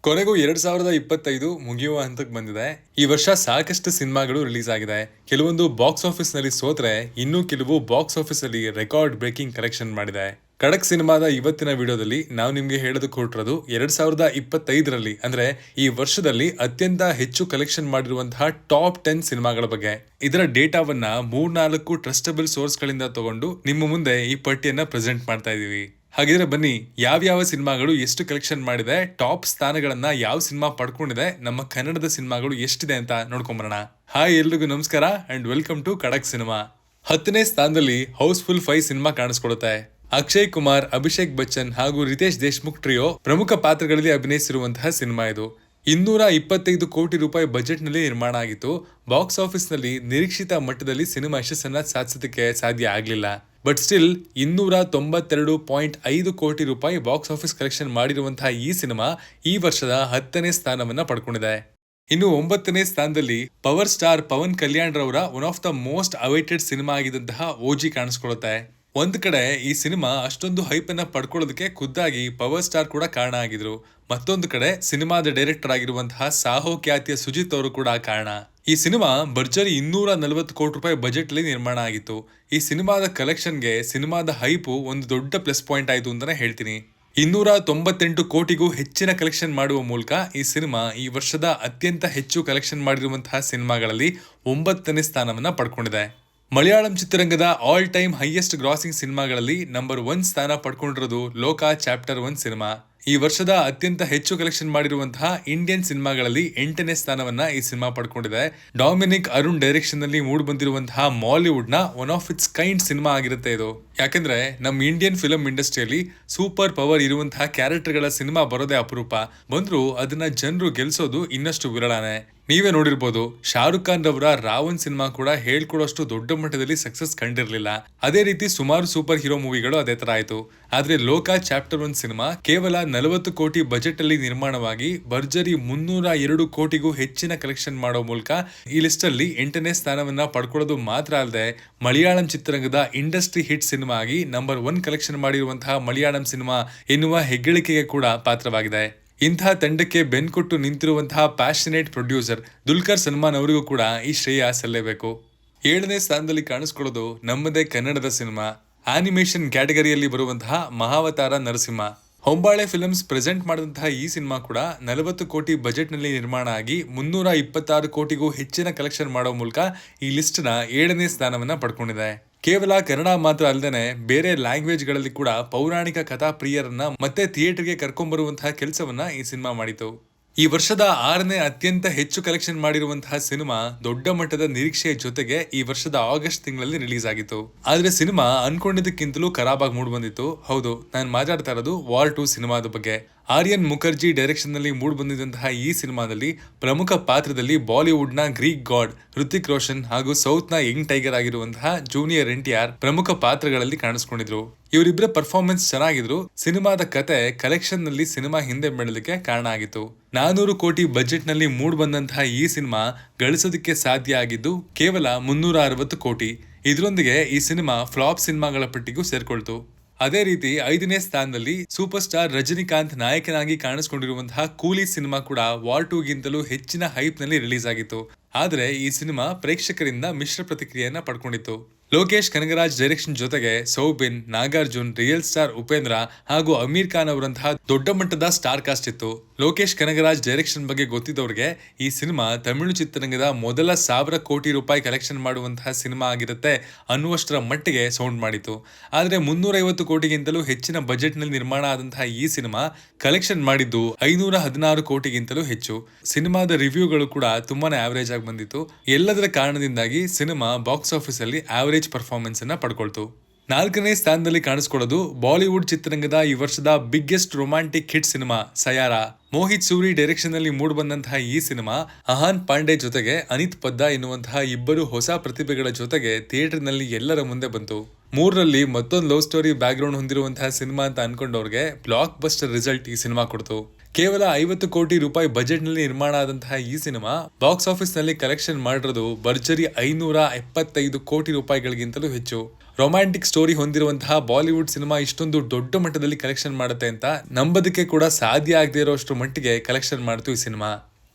ಕೊನೆಗೂ 2025 ಮುಗಿಯುವ ಹಂತಕ್ಕೆ ಬಂದಿದೆ. ಈ ವರ್ಷ ಸಾಕಷ್ಟು ಸಿನಿಮಾಗಳು ರಿಲೀಸ್ ಆಗಿದೆ. ಕೆಲವೊಂದು ಬಾಕ್ಸ್ ಆಫೀಸ್ ನಲ್ಲಿ ಸೋತ್ರೆ, ಇನ್ನೂ ಕೆಲವು ಬಾಕ್ಸ್ ಆಫೀಸ್ ಅಲ್ಲಿ ರೆಕಾರ್ಡ್ ಬ್ರೇಕಿಂಗ್ ಕಲೆಕ್ಷನ್ ಮಾಡಿದೆ. ಖಡಕ್ ಸಿನಿಮಾದ ಇವತ್ತಿನ ವಿಡಿಯೋದಲ್ಲಿ ನಾವು ನಿಮ್ಗೆ ಹೇಳೋದಕ್ಕೆ ಹೊರಟಿರೋದು 2025ರಲ್ಲಿ ಅಂದ್ರೆ ಈ ವರ್ಷದಲ್ಲಿ ಅತ್ಯಂತ ಹೆಚ್ಚು ಕಲೆಕ್ಷನ್ ಮಾಡಿರುವಂತಹ ಟಾಪ್ 10 ಸಿನಿಮಾಗಳ ಬಗ್ಗೆ. ಇದರ ಡೇಟಾವನ್ನ 3-4 ಟ್ರಸ್ಟಬಲ್ ಸೋರ್ಸ್ ಗಳಿಂದ ತಗೊಂಡು ನಿಮ್ಮ ಮುಂದೆ ಈ ಪಟ್ಟಿಯನ್ನ ಪ್ರೆಸೆಂಟ್ ಮಾಡ್ತಾ ಇದೀವಿ. ಹಾಗಿದ್ರೆ ಬನ್ನಿ, ಯಾವ್ಯಾವ ಸಿನಿಮಾಗಳು ಎಷ್ಟು ಕಲೆಕ್ಷನ್ ಮಾಡಿದೆ, ಟಾಪ್ ಸ್ಥಾನಗಳನ್ನ ಯಾವ ಸಿನಿಮಾ ಪಡ್ಕೊಂಡಿದೆ, ನಮ್ಮ ಕನ್ನಡದ ಸಿನಿಮಾಗಳು ಎಷ್ಟಿದೆ ಅಂತ ನೋಡ್ಕೊಂಬರೋಣ. ಹಾಯ್, ಎಲ್ರಿಗೂ ನಮಸ್ಕಾರ ಅಂಡ್ ವೆಲ್ಕಮ್ ಟು ಖಡಕ್ ಸಿನಿಮಾ. 10ನೇ ಸ್ಥಾನದಲ್ಲಿ ಹೌಸ್ಫುಲ್ 5 ಸಿನಿಮಾ ಕಾಣಿಸ್ಕೊಳ್ಳುತ್ತೆ. ಅಕ್ಷಯ್ ಕುಮಾರ್, ಅಭಿಷೇಕ್ ಬಚ್ಚನ್ ಹಾಗೂ ರಿತೇಶ್ ದೇಶ್ಮುಖ್ ಟ್ರಿಯೋ ಪ್ರಮುಖ ಪಾತ್ರಗಳಲ್ಲಿ ಅಭಿನಯಿಸಿರುವಂತಹ ಸಿನಿಮಾ ಇದು. 225 ಕೋಟಿ ರೂಪಾಯಿ ಬಜೆಟ್ ನಲ್ಲಿ ನಿರ್ಮಾಣ ಆಗಿತ್ತು. ಬಾಕ್ಸ್ ಆಫೀಸ್ ನಲ್ಲಿ ನಿರೀಕ್ಷಿತ ಮಟ್ಟದಲ್ಲಿ ಸಿನಿಮಾ ಯಶಸ್ಸನ್ನ ಸಾಧಿಸೋದಕ್ಕೆ ಸಾಧ್ಯ ಆಗ್ಲಿಲ್ಲ. ಬಟ್ ಸ್ಟಿಲ್ 292.5 ಕೋಟಿ ರೂಪಾಯಿ ಬಾಕ್ಸ್ ಆಫೀಸ್ ಕಲೆಕ್ಷನ್ ಮಾಡಿರುವಂತಹ ಈ ಸಿನಿಮಾ ಈ ವರ್ಷದ 10ನೇ ಸ್ಥಾನವನ್ನ ಪಡ್ಕೊಂಡಿದೆ. ಇನ್ನು 9ನೇ ಸ್ಥಾನದಲ್ಲಿ ಪವರ್ ಸ್ಟಾರ್ ಪವನ್ ಕಲ್ಯಾಣ್ ರವರ one of the most awaited cinema ಆಗಿದ್ದಂತಹ ಓಜಿ ಕಾಣಿಸ್ಕೊಳ್ಳುತ್ತೆ. ಒಂದ್ ಕಡೆ ಈ ಸಿನಿಮಾ ಅಷ್ಟೊಂದು ಹೈಪ್ ಅನ್ನ ಪಡ್ಕೊಳ್ಳೋದಕ್ಕೆ ಖುದ್ದಾಗಿ ಪವರ್ ಸ್ಟಾರ್ ಕೂಡ ಕಾರಣ ಆಗಿದ್ರು. ಮತ್ತೊಂದು ಕಡೆ ಸಿನಿಮಾದ ಡೈರೆಕ್ಟರ್ ಆಗಿರುವಂತಹ ಸಾಹೋ ಖ್ಯಾತಿಯ ಸುಜಿತ್ ಅವರು ಕೂಡ ಕಾರಣ. ಈ ಸಿನಿಮಾ ಭರ್ಜರಿ 240 ಕೋಟಿ ರೂಪಾಯಿ ಬಜೆಟ್ ಅಲ್ಲಿ ನಿರ್ಮಾಣ ಆಗಿತ್ತು. ಈ ಸಿನಿಮಾದ ಕಲೆಕ್ಷನ್ಗೆ ಸಿನಿಮಾದ ಹೈಪು ಒಂದು ದೊಡ್ಡ ಪ್ಲಸ್ ಪಾಯಿಂಟ್ ಆಯ್ತು ಅಂತಾನೆ ಹೇಳ್ತೀನಿ. 298 ಕೋಟಿಗೂ ಹೆಚ್ಚಿನ ಕಲೆಕ್ಷನ್ ಮಾಡುವ ಮೂಲಕ ಈ ಸಿನಿಮಾ ಈ ವರ್ಷದ ಅತ್ಯಂತ ಹೆಚ್ಚು ಕಲೆಕ್ಷನ್ ಮಾಡಿರುವಂತಹ ಸಿನಿಮಾಗಳಲ್ಲಿ 9ನೇ ಸ್ಥಾನವನ್ನ ಪಡ್ಕೊಂಡಿದೆ. ಮಲಯಾಳಂ ಚಿತ್ರರಂಗದ ಆಲ್ ಟೈಮ್ ಹೈಯೆಸ್ಟ್ ಗ್ರಾಸಿಂಗ್ ಸಿನಿಮಾಗಳಲ್ಲಿ ನಂಬರ್ 1 ಸ್ಥಾನ ಪಡ್ಕೊಂಡಿರೋದು ಲೋಕ ಚಾಪ್ಟರ್ 1 ಸಿನಿಮಾ. ಈ ವರ್ಷದ ಅತ್ಯಂತ ಹೆಚ್ಚು ಕಲೆಕ್ಷನ್ ಮಾಡಿರುವಂತಹ ಇಂಡಿಯನ್ ಸಿನಿಮಾಗಳಲ್ಲಿ 8ನೇ ಸ್ಥಾನವನ್ನ ಈ ಸಿನಿಮಾ ಪಡ್ಕೊಂಡಿದೆ. ಡಾಮಿನಿಕ್ ಅರುಣ್ ಡೈರೆಕ್ಷನ್ ನಲ್ಲಿ ಮೂಡ್ ಬಂದಿರುವಂತಹ ಮಾಲಿವುಡ್ ನ one of it's kind cinema ಆಗಿರುತ್ತೆ ಇದು. ಯಾಕಂದ್ರೆ ನಮ್ಮ ಇಂಡಿಯನ್ ಫಿಲಂ ಇಂಡಸ್ಟ್ರಿಯಲ್ಲಿ ಸೂಪರ್ ಪವರ್ ಇರುವಂತಹ ಕ್ಯಾರೆಕ್ಟರ್ ಗಳ ಸಿನಿಮಾ ಬರೋದೇ ಅಪರೂಪ. ಬಂದ್ರು ಅದನ್ನ ಜನರು ಗೆಲ್ಸೋದು ಇನ್ನಷ್ಟು ವಿರಳನೆ. ನೀವೇ ನೋಡಿರ್ಬೋದು, ಶಾರುಖ್ ಖಾನ್ ರವರ ರಾವಣ್ ಸಿನಿಮಾ ಕೂಡ ಹೇಳ್ಕೊಡೋಷ್ಟು ದೊಡ್ಡ ಮಟ್ಟದಲ್ಲಿ ಸಕ್ಸಸ್ ಕಂಡಿರ್ಲಿಲ್ಲ. ಅದೇ ರೀತಿ ಸುಮಾರು ಸೂಪರ್ ಹೀರೋ ಮೂವಿಗಳು ಅದೇ ತರ ಆಯ್ತು. ಆದ್ರೆ ಲೋಕ ಚಾಪ್ಟರ್ 1 ಸಿನಿಮಾ ಕೇವಲ 40 ಕೋಟಿ ಬಜೆಟ್ ಅಲ್ಲಿ ನಿರ್ಮಾಣವಾಗಿ ಭರ್ಜರಿ 302 ಕೋಟಿಗೂ ಹೆಚ್ಚಿನ ಕಲೆಕ್ಷನ್ ಮಾಡೋ ಮೂಲಕ ಈ ಲಿಸ್ಟ್ ಅಲ್ಲಿ 8ನೇ ಸ್ಥಾನವನ್ನ ಪಡ್ಕೊಳ್ಳೋದು ಮಾತ್ರ ಅಲ್ಲದೆ ಮಲಯಾಳಂ ಚಿತ್ರರಂಗದ ಇಂಡಸ್ಟ್ರಿ ಹಿಟ್ ಸಿನಿಮಾ ಆಗಿ ನಂಬರ್ 1 ಕಲೆಕ್ಷನ್ ಮಾಡಿರುವಂತಹ ಮಲಯಾಳಂ ಸಿನಿಮಾ ಎನ್ನುವ ಹೆಗ್ಗಳಿಕೆಗೆ ಕೂಡ ಪಾತ್ರವಾಗಿದೆ. ಇಂತಹ ತಂಡಕ್ಕೆ ಬೆನ್ಕೊಟ್ಟು ನಿಂತಿರುವಂತಹ ಪ್ಯಾಷನೇಟ್ ಪ್ರೊಡ್ಯೂಸರ್ ದುಲ್ಕರ್ ಸಲ್ಮಾನ್ ಅವರಿಗೂ ಕೂಡ ಈ ಶ್ರೇಯ ಸಲ್ಲಬೇಕು. 7ನೇ ಸ್ಥಾನದಲ್ಲಿ ಕಾಣಿಸ್ಕೊಳ್ಳೋದು ನಮ್ಮದೇ ಕನ್ನಡದ ಸಿನಿಮಾ. ಆನಿಮೇಷನ್ ಕ್ಯಾಟಗರಿಯಲ್ಲಿ ಬರುವಂತಹ ಮಹಾವತಾರ ನರಸಿಂಹ. ಹೊಂಬಾಳೆ ಫಿಲ್ಮ್ಸ್ ಪ್ರೆಸೆಂಟ್ ಮಾಡಿದಂತಹ ಈ ಸಿನಿಮಾ ಕೂಡ 40 ಕೋಟಿ ಬಜೆಟ್ ನಲ್ಲಿ ನಿರ್ಮಾಣ ಆಗಿ 326 ಕೋಟಿಗೂ ಹೆಚ್ಚಿನ ಕಲೆಕ್ಷನ್ ಮಾಡೋ ಮೂಲಕ ಈ ಲಿಸ್ಟ್ ನ 7ನೇ ಸ್ಥಾನವನ್ನ ಪಡ್ಕೊಂಡಿದೆ. ಕೇವಲ ಕನ್ನಡ ಮಾತ್ರ ಅಲ್ಲದೆ ಬೇರೆ ಲ್ಯಾಂಗ್ವೇಜ್ ಗಳಲ್ಲಿ ಕೂಡ ಪೌರಾಣಿಕ ಕಥಾ ಪ್ರಿಯರನ್ನ ಮತ್ತೆ ಥಿಯೇಟರ್ಗೆ ಕರ್ಕೊಂಡ್ಬರುವಂತಹ ಕೆಲಸವನ್ನ ಈ ಸಿನಿಮಾ ಮಾಡಿತು. ಈ ವರ್ಷದ 6ನೇ ಅತ್ಯಂತ ಹೆಚ್ಚು ಕಲೆಕ್ಷನ್ ಮಾಡಿರುವಂತಹ ಸಿನಿಮಾ ದೊಡ್ಡ ಮಟ್ಟದ ನಿರೀಕ್ಷೆಯ ಜೊತೆಗೆ ಈ ವರ್ಷದ ಆಗಸ್ಟ್ ತಿಂಗಳಲ್ಲಿ ರಿಲೀಸ್ ಆಗಿತ್ತು. ಆದ್ರೆ ಸಿನಿಮಾ ಅನ್ಕೊಂಡಿದ್ದಕ್ಕಿಂತಲೂ ಖರಾಬಾಗಿ ಮೂಡ್ ಬಂದಿತ್ತು. ಹೌದು, ನಾನು ಮಾತಾಡ್ತಾ ಇರೋದು ವಾರ್ 2 ಸಿನಿಮಾದ ಬಗ್ಗೆ. ಆರ್ಯನ್ ಮುಖರ್ಜಿ ಡೈರೆಕ್ಷನ್ ನಲ್ಲಿ ಮೂಡ್ ಬಂದಿದ್ದಂತಹ ಈ ಸಿನಿಮಾದಲ್ಲಿ ಪ್ರಮುಖ ಪಾತ್ರದಲ್ಲಿ ಬಾಲಿವುಡ್ ನ ಗ್ರೀಕ್ ಗಾಡ್ ಹೃತಿಕ್ ರೋಷನ್ ಹಾಗೂ ಸೌತ್ ನ ಯಂಗ್ ಟೈಗರ್ ಆಗಿರುವಂತಹ ಜೂನಿಯರ್ NTR ಪ್ರಮುಖ ಪಾತ್ರಗಳಲ್ಲಿ ಕಾಣಿಸ್ಕೊಂಡಿದ್ರು. ಇವರಿಬ್ಬರ ಪರ್ಫಾರ್ಮೆನ್ಸ್ ಚೆನ್ನಾಗಿದ್ರು. ಸಿನಿಮಾದ ಕತೆ ಕಲೆಕ್ಷನ್ ನಲ್ಲಿ ಸಿನಿಮಾ ಹಿಂದೆ ಬೆಳೆದಕ್ಕೆ ಕಾರಣ ಆಗಿತ್ತು. 400 ಕೋಟಿ ಬಜೆಟ್ ನಲ್ಲಿ ಮೂಡ್ ಬಂದಂತಹ ಈ ಸಿನಿಮಾ ಗಳಿಸೋದಕ್ಕೆ ಸಾಧ್ಯ ಆಗಿದ್ದು ಕೇವಲ 360 ಕೋಟಿ. ಇದರೊಂದಿಗೆ ಈ ಸಿನಿಮಾ ಫ್ಲಾಪ್ ಸಿನಿಮಾಗಳ ಪಟ್ಟಿಗೂ ಸೇರ್ಕೊಳ್ತು. ಅದೇ ರೀತಿ 5ನೇ ಸ್ಥಾನದಲ್ಲಿ ಸೂಪರ್ ಸ್ಟಾರ್ ರಜನಿಕಾಂತ್ ನಾಯಕನಾಗಿ ಕಾಣಿಸ್ಕೊಂಡಿರುವಂತಹ ಕೂಲಿ ಸಿನಿಮಾ ಕೂಡ ವಾರ್ 2 ಗಿಂತಲೂ ಹೆಚ್ಚಿನ ಹೈಪ್ ನಲ್ಲಿ ರಿಲೀಸ್ ಆಗಿತ್ತು. ಆದ್ರೆ ಈ ಸಿನಿಮಾ ಪ್ರೇಕ್ಷಕರಿಂದ ಮಿಶ್ರ ಪ್ರತಿಕ್ರಿಯೆಯನ್ನ ಪಡ್ಕೊಂಡಿತ್ತು. ಲೋಕೇಶ್ ಕನಗರಾಜ್ ಡೈರೆಕ್ಷನ್ ಜೊತೆಗೆ ಸೌಬಿನ್, ನಾಗಾರ್ಜುನ್, ರಿಯಲ್ ಸ್ಟಾರ್ ಉಪೇಂದ್ರ ಹಾಗೂ ಅಮೀರ್ ಖಾನ್ ಅವರಂತಹ ದೊಡ್ಡ ಮಟ್ಟದ ಸ್ಟಾರ್ ಕಾಸ್ಟ್ ಇತ್ತು. ಲೋಕೇಶ್ ಕನಗರಾಜ್ ಡೈರೆಕ್ಷನ್ ಬಗ್ಗೆ ಗೊತ್ತಿದ್ದವ್ರಿಗೆ ಈ ಸಿನಿಮಾ ತಮಿಳು ಚಿತ್ರರಂಗದ ಮೊದಲ 1000 ಕೋಟಿ ರೂಪಾಯಿ ಕಲೆಕ್ಷನ್ ಮಾಡುವಂತಹ ಸಿನಿಮಾ ಆಗಿರುತ್ತೆ ಅನ್ನುವಷ್ಟರ ಮಟ್ಟಿಗೆ ಸೌಂಡ್ ಮಾಡಿತು. ಆದ್ರೆ 350 ಕೋಟಿಗಿಂತಲೂ ಹೆಚ್ಚಿನ ಬಜೆಟ್ ನಲ್ಲಿ ನಿರ್ಮಾಣ ಆದಂತಹ ಈ ಸಿನಿಮಾ ಕಲೆಕ್ಷನ್ ಮಾಡಿದ್ದು 516 ಕೋಟಿಗಿಂತಲೂ ಹೆಚ್ಚು. ಸಿನಿಮಾದ ರಿವ್ಯೂಗಳು ಕೂಡ ತುಂಬಾನೇ ಆವರೇಜ್ ಆಗಿ ಬಂದಿತ್ತು. ಎಲ್ಲದರ ಕಾರಣದಿಂದಾಗಿ ಸಿನಿಮಾ ಬಾಕ್ಸ್ ಆಫೀಸ್ ಅಲ್ಲಿ ಆವರೇಜ್ ಪರ್ಫಾರ್ಮೆನ್ಸ್ ಅನ್ನ ಪಡ್ಕೊಳ್ತು. 4ನೇ ಸ್ಥಾನದಲ್ಲಿ ಕಾಣಿಸ್ಕೊಳ್ಳೋದು ಬಾಲಿವುಡ್ ಚಿತ್ರರಂಗದ ಈ ವರ್ಷದ biggest romantic hit cinema Saiyaara. Mohit Suri direction ನಲ್ಲಿ ಮೂಡ್ ಬಂದಂತಹ ಈ ಸಿನಿಮಾ ಅಹಾನ್ ಪಾಂಡೆ ಜೊತೆಗೆ ಅನಿತ್ ಪದ್ದಾ ಎನ್ನುವಂತಹ ಇಬ್ಬರು ಹೊಸ ಪ್ರತಿಭೆಗಳ ಜೊತೆಗೆ ಥಿಯೇಟರ್ ನಲ್ಲಿ ಎಲ್ಲರ ಮುಂದೆ ಬಂತು. ಮೂರರಲ್ಲಿ ಮತ್ತೊಂದು ಲವ್ ಸ್ಟೋರಿ ಬ್ಯಾಕ್ ಗ್ರೌಂಡ್ ಹೊಂದಿರುವಂತಹ ಸಿನಿಮಾ ಅಂತ ಅನ್ಕೊಂಡವ್ರಿಗೆ ಬ್ಲಾಕ್ ಬಸ್ಟರ್ ರಿಸಲ್ಟ್ ಈ ಸಿನಿಮಾ ಕೊಡ್ತು. ಕೇವಲ 50 ಕೋಟಿ ರೂಪಾಯಿ ಬಜೆಟ್ ನಲ್ಲಿ ನಿರ್ಮಾಣ ಆದಂತಹ ಈ ಸಿನಿಮಾ ಬಾಕ್ಸ್ ಆಫೀಸ್ ನಲ್ಲಿ ಕಲೆಕ್ಷನ್ ಮಾಡಿರೋದು ಭರ್ಜರಿ 575 ಕೋಟಿ ರೂಪಾಯಿಗಳಿಗಿಂತಲೂ ಹೆಚ್ಚು. ರೊಮ್ಯಾಂಟಿಕ್ ಸ್ಟೋರಿ ಹೊಂದಿರುವಂತಹ ಬಾಲಿವುಡ್ ಸಿನಿಮಾ ಇಷ್ಟೊಂದು ದೊಡ್ಡ ಮಟ್ಟದಲ್ಲಿ ಕಲೆಕ್ಷನ್ ಮಾಡುತ್ತೆ ಅಂತ ನಂಬೋದಕ್ಕೆ ಕೂಡ ಸಾಧ್ಯ ಆಗದೆ ಇರೋಷ್ಟು ಮಟ್ಟಿಗೆ ಕಲೆಕ್ಷನ್ ಮಾಡ್ತು ಈ ಸಿನಿಮಾ.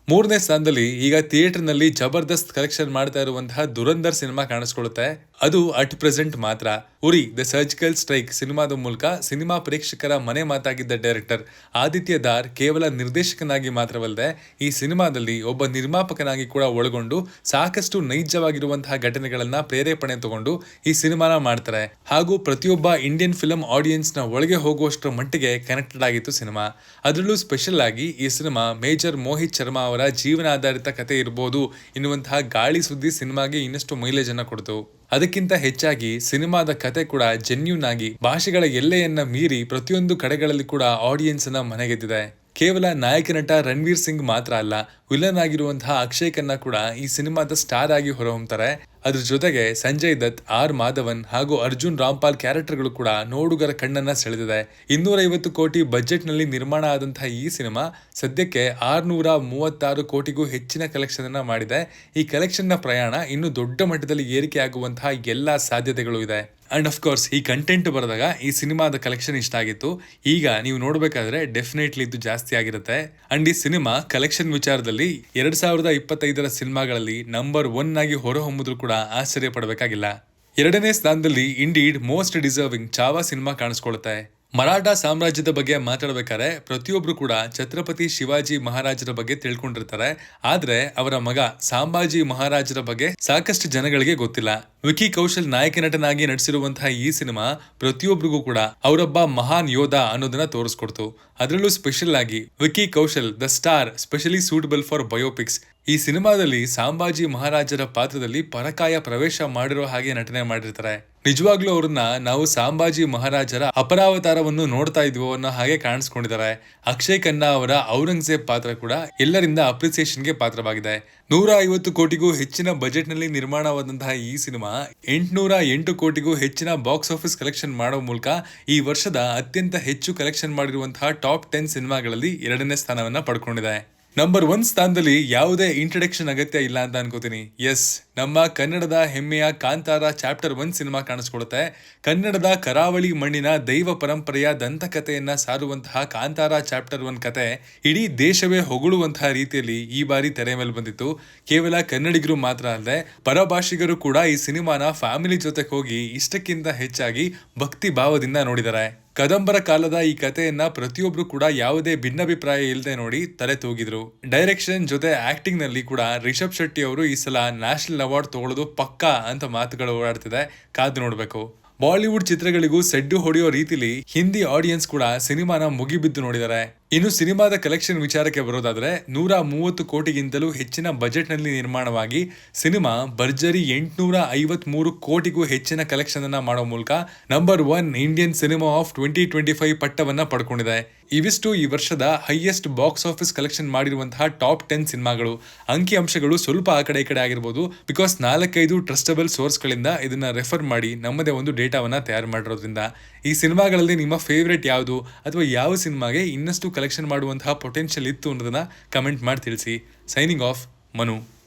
ಮೂರನೇ ಸ್ಥಾನದಲ್ಲಿ ಈಗ ಥಿಯೇಟರ್ ನಲ್ಲಿ ಜಬರ್ದಸ್ತ್ ಕಲೆಕ್ಷನ್ ಮಾಡ್ತಾ ಇರುವಂತಹ ದುರಂಧರ್ ಸಿನಿಮಾ ಕಾಣಿಸ್ಕೊಳ್ಳುತ್ತೆ. ಅದು ಅಟ್ ಪ್ರೆಸೆಂಟ್ ಮಾತ್ರ. ಉರಿ ದ ಸರ್ಜಿಕಲ್ ಸ್ಟ್ರೈಕ್ ಸಿನಿಮಾದ ಮೂಲಕ ಸಿನಿಮಾ ಪ್ರೇಕ್ಷಕರ ಮನೆ ಮಾತಾಗಿದ್ದ ಡೈರೆಕ್ಟರ್ ಆದಿತ್ಯ ದಾರ್ ಕೇವಲ ನಿರ್ದೇಶಕನಾಗಿ ಮಾತ್ರವಲ್ಲದೆ ಈ ಸಿನಿಮಾದಲ್ಲಿ ಒಬ್ಬ ನಿರ್ಮಾಪಕನಾಗಿ ಕೂಡ ಒಳಗೊಂಡು ಸಾಕಷ್ಟು ನೈಜವಾಗಿರುವಂತಹ ಘಟನೆಗಳನ್ನ ಪ್ರೇರೇಪಣೆ ತಗೊಂಡು ಈ ಸಿನಿಮಾನ ಮಾಡ್ತಾರೆ. ಹಾಗೂ ಪ್ರತಿಯೊಬ್ಬ ಇಂಡಿಯನ್ ಫಿಲಂ ಆಡಿಯನ್ಸ್ ನ ಒಳಗೆ ಹೋಗುವಷ್ಟರ ಮಟ್ಟಿಗೆ ಕನೆಕ್ಟೆಡ್ ಆಗಿತ್ತು ಸಿನಿಮಾ. ಅದರಲ್ಲೂ ಸ್ಪೆಷಲ್ ಆಗಿ ಈ ಸಿನಿಮಾ ಮೇಜರ್ ಮೋಹಿತ್ ಶರ್ಮಾ ಅವರ ಜೀವನ ಆಧಾರಿತ ಕತೆ ಇರಬಹುದು ಎನ್ನುವಂತಹ ಗಾಳಿ ಸುದ್ದಿ ಸಿನಿಮಾಗೆ ಇನ್ನಷ್ಟು ಮೈಲೇಜ್ ಅನ್ನ ಕೊಡ್ತು. ಅದಕ್ಕಿಂತ ಹೆಚ್ಚಾಗಿ ಸಿನಿಮಾದ ಕತೆ ಕೂಡ ಜೆನ್ಯೂನ್ ಆಗಿ ಭಾಷೆಗಳ ಎಲ್ಲೆಯನ್ನ ಮೀರಿ ಪ್ರತಿಯೊಂದು ಕಡೆಗಳಲ್ಲಿ ಕೂಡ ಆಡಿಯನ್ಸ್ ಅನ್ನ ಮನೆಗೆದ್ದಿದೆ. ಕೇವಲ ನಾಯಕ ನಟ ರಣವೀರ್ ಸಿಂಗ್ ಮಾತ್ರ ಅಲ್ಲ, ವಿಲನ್ ಆಗಿರುವಂತಹ ಅಕ್ಷಯ್ ಖನ್ನಾ ಕೂಡ ಈ ಸಿನಿಮಾದ ಸ್ಟಾರ್ ಆಗಿ ಹೊರಹೊಮ್ಮುತ್ತಾರೆ. ಅದ್ರ ಜೊತೆಗೆ ಸಂಜಯ್ ದತ್, ಆರ್ ಮಾಧವನ್ ಹಾಗೂ ಅರ್ಜುನ್ ರಾಮ್ಪಾಲ್ ಕ್ಯಾರೆಕ್ಟರ್ಗಳು ಕೂಡ ನೋಡುಗರ ಕಣ್ಣನ್ನ ಸೆಳೆದಿದೆ. 250 ಕೋಟಿ ಬಜೆಟ್ ನಲ್ಲಿ ನಿರ್ಮಾಣ ಆದಂತಹ ಈ ಸಿನಿಮಾ ಸದ್ಯಕ್ಕೆ 636 ಕೋಟಿಗೂ ಹೆಚ್ಚಿನ ಕಲೆಕ್ಷನ್ ಅನ್ನ ಮಾಡಿದೆ. ಈ ಕಲೆಕ್ಷನ್ ನ ಪ್ರಯಾಣ ಇನ್ನು ದೊಡ್ಡ ಮಟ್ಟದಲ್ಲಿ ಏರಿಕೆ ಆಗುವಂತಹ ಎಲ್ಲಾ ಸಾಧ್ಯತೆಗಳು ಇದೆ. ಅಂಡ್ ಆಫ್ ಕೋರ್ಸ್ ಈ ಕಂಟೆಂಟ್ ಬರೆದಾಗ ಈ ಸಿನಿಮಾದ ಕಲೆಕ್ಷನ್ ಇಷ್ಟ ಆಗಿತ್ತು. ಈಗ ನೀವು ನೋಡ್ಬೇಕಾದ್ರೆ ಡೆಫಿನೆಟ್ಲಿ ಇದು ಜಾಸ್ತಿ ಆಗಿರುತ್ತೆ. ಅಂಡ್ ಈ ಸಿನಿಮಾ ಕಲೆಕ್ಷನ್ ವಿಚಾರದಲ್ಲಿ 2025 ಸಿನಿಮಾಗಳಲ್ಲಿ ನಂಬರ್ 1 ಆಗಿ ಹೊರಹೊಮ್ಮಿದ್ರು ಕೂಡ ಆಶ್ಚರ್ಯ ಪಡಬೇಕಾಗಿಲ್ಲ. ಎರಡನೇ ಸ್ಥಾನದಲ್ಲಿ indeed most deserving Chhaava cinema ಕಾಣಿಸ್ಕೊಳ್ಳುತ್ತೆ. ಮರಾಠ ಸಾಮ್ರಾಜ್ಯದ ಬಗ್ಗೆ ಮಾತಾಡಬೇಕಾದ್ರೆ ಪ್ರತಿಯೊಬ್ರು ಕೂಡ ಛತ್ರಪತಿ ಶಿವಾಜಿ ಮಹಾರಾಜರ ಬಗ್ಗೆ ತಿಳ್ಕೊಂಡಿರ್ತಾರೆ. ಆದ್ರೆ ಅವರ ಮಗ ಸಾಂಬಾಜಿ ಮಹಾರಾಜರ ಬಗ್ಗೆ ಸಾಕಷ್ಟು ಜನಗಳಿಗೆ ಗೊತ್ತಿಲ್ಲ. ವಿಕಿ ಕೌಶಲ್ ನಾಯಕ ನಟನಾಗಿ ನಟಿಸಿರುವಂತಹ ಈ ಸಿನಿಮಾ ಪ್ರತಿಯೊಬ್ಬರಿಗೂ ಕೂಡ ಅವರೊಬ್ಬ ಮಹಾನ್ ಯೋಧ ಅನ್ನೋದನ್ನ ತೋರಿಸ್ಕೊಡ್ತು. ಅದರಲ್ಲೂ ಸ್ಪೆಷಲ್ ಆಗಿ Vicky Kaushal the star specially suitable for biopics. ಈ ಸಿನಿಮಾದಲ್ಲಿ ಸಾಂಬಾಜಿ ಮಹಾರಾಜರ ಪಾತ್ರದಲ್ಲಿ ಪರಕಾಯ ಪ್ರವೇಶ ಮಾಡಿರೋ ಹಾಗೆ ನಟನೆ ಮಾಡಿರ್ತಾರೆ. ನಿಜವಾಗ್ಲೂ ಅವ್ರನ್ನ ನಾವು ಸಾಂಬಾಜಿ ಮಹಾರಾಜರ ಅಪರಾವತಾರವನ್ನು ನೋಡ್ತಾ ಇದ್ವೋ ಅನ್ನೋ ಹಾಗೆ ಕಾಣಿಸ್ಕೊಂಡಿದ್ದಾರೆ. ಅಕ್ಷಯ್ ಖನ್ನಾ ಅವರ ಔರಂಗಜೇಬ್ ಪಾತ್ರ ಕೂಡ ಎಲ್ಲರಿಂದ ಅಪ್ರಿಸಿಯೇಷನ್ಗೆ ಪಾತ್ರವಾಗಿದೆ. 150 ಕೋಟಿಗೂ ಹೆಚ್ಚಿನ ಬಜೆಟ್ ನಲ್ಲಿ ನಿರ್ಮಾಣವಾದಂತಹ ಈ ಸಿನಿಮಾ 808 ಕೋಟಿಗೂ ಹೆಚ್ಚಿನ ಬಾಕ್ಸ್ ಆಫೀಸ್ ಕಲೆಕ್ಷನ್ ಮಾಡೋ ಮೂಲಕ ಈ ವರ್ಷದ ಅತ್ಯಂತ ಹೆಚ್ಚು ಕಲೆಕ್ಷನ್ ಮಾಡಿರುವಂತಹ ಟಾಪ್ 10 ಸಿನಿಮಾಗಳಲ್ಲಿ 2ನೇ ಸ್ಥಾನವನ್ನ ಪಡ್ಕೊಂಡಿದೆ. ನಂಬರ್ 1 ಸ್ಥಾನದಲ್ಲಿ ಯಾವುದೇ ಇಂಟ್ರಡಕ್ಷನ್ ಅಗತ್ಯ ಇಲ್ಲ ಅಂತ ಅನ್ಕೋತೀನಿ. ಎಸ್, ನಮ್ಮ ಕನ್ನಡದ ಹೆಮ್ಮೆಯ ಕಾಂತಾರ ಚಾಪ್ಟರ್ 1 ಸಿನಿಮಾ ಕಾಣಿಸ್ಕೊಳ್ಳುತ್ತೆ. ಕನ್ನಡದ ಕರಾವಳಿ ಮಣ್ಣಿನ ದೈವ ಪರಂಪರೆಯ ದಂತಕಥೆಯನ್ನ ಸಾರುವಂತಹ ಕಾಂತಾರ ಚಾಪ್ಟರ್ 1 ಕತೆ ಇಡೀ ದೇಶವೇ ಹೊಗಳುವಂತಹ ರೀತಿಯಲ್ಲಿ ಈ ಬಾರಿ ತೆರೆ ಮೇಲೆ ಬಂದಿತ್ತು. ಕೇವಲ ಕನ್ನಡಿಗರು ಮಾತ್ರ ಅಲ್ಲದೆ ಪರಭಾಷಿಗರು ಕೂಡ ಈ ಸಿನಿಮಾನ ಫ್ಯಾಮಿಲಿ ಜೊತೆಗೆ ಹೋಗಿ ಇಷ್ಟಕ್ಕಿಂತ ಹೆಚ್ಚಾಗಿ ಭಕ್ತಿ ಭಾವದಿಂದ ನೋಡಿದ್ದಾರೆ. ಕದಂಬರ ಕಾಲದ ಈ ಕಥೆಯನ್ನ ಪ್ರತಿಯೊಬ್ರು ಕೂಡ ಯಾವುದೇ ಭಿನ್ನಾಭಿಪ್ರಾಯ ಇಲ್ಲದೆ ನೋಡಿ ತಲೆ ತೂಗಿದ್ರು. ಡೈರೆಕ್ಷನ್ ಜೊತೆ ಆಕ್ಟಿಂಗ್ ನಲ್ಲಿ ಕೂಡ ರಿಷಬ್ ಶೆಟ್ಟಿ ಅವರು ಈ ಸಲ ನ್ಯಾಷನಲ್ ಅವಾರ್ಡ್ ತಗೊಳ್ಳೋದು ಪಕ್ಕಾ ಅಂತ ಮಾತುಗಳು ಓಡಾಡ್ತಿದೆ. ಕಾದು ನೋಡ್ಬೇಕು. ಬಾಲಿವುಡ್ ಚಿತ್ರಗಳಿಗೂ ಸೆಡ್ಡು ಹೊಡೆಯೋ ರೀತಿಲಿ ಹಿಂದಿ ಆಡಿಯನ್ಸ್ ಕೂಡ ಸಿನಿಮಾನ ಮುಗಿಬಿದ್ದು ನೋಡಿದ್ದಾರೆ. ಇನ್ನು ಸಿನಿಮಾದ ಕಲೆಕ್ಷನ್ ವಿಚಾರಕ್ಕೆ ಬರೋದಾದ್ರೆ 130 ಕೋಟಿಗಿಂತಲೂ ಹೆಚ್ಚಿನ ಬಜೆಟ್ ನಲ್ಲಿ ನಿರ್ಮಾಣವಾಗಿ ಸಿನಿಮಾ ಭರ್ಜರಿ 853 ಕೋಟಿಗೂ ಹೆಚ್ಚಿನ ಕಲೆಕ್ಷನ್ ಅನ್ನ ಮಾಡೋ ಮೂಲಕ ನಂಬರ್ 1 ಇಂಡಿಯನ್ ಸಿನಿಮಾ ಆಫ್ 2025 ಪಟ್ಟವನ್ನ ಪಡ್ಕೊಂಡಿದೆ. ಇವಿಷ್ಟು ಈ ವರ್ಷದ ಹೈಯೆಸ್ಟ್ ಬಾಕ್ಸ್ ಆಫೀಸ್ ಕಲೆಕ್ಷನ್ ಮಾಡಿರುವಂತಹ ಟಾಪ್ 10 ಸಿನಿಮಾಗಳು. ಅಂಕಿ ಅಂಶಗಳು ಸ್ವಲ್ಪ ಆ ಕಡೆ ಈ ಕಡೆ ಆಗಿರ್ಬೋದು, ಬಿಕಾಸ್ 4-5 ಟ್ರಸ್ಟಬಲ್ ಸೋರ್ಸ್ ಗಳಿಂದ ಇದನ್ನ ರೆಫರ್ ಮಾಡಿ ನಮ್ಮದೇ ಒಂದು ಡೇಟಾವನ್ನ ತಯಾರು ಮಾಡಿರೋದ್ರಿಂದ. ಈ ಸಿನಿಮಾಗಳಲ್ಲಿ ನಿಮ್ಮ ಫೇವ್ರೇಟ್ ಯಾವುದು ಅಥವಾ ಯಾವ ಸಿನಿಮಾಗೆ ಇನ್ನಷ್ಟು ಕಲೆಕ್ಷನ್ ಮಾಡುವಂತಹ ಪೊಟೆನ್ಷಿಯಲ್ ಇತ್ತು ಅನ್ನೋದನ್ನ ಕಮೆಂಟ್ ಮಾಡಿ ತಿಳಿಸಿ. Signing off, Manu.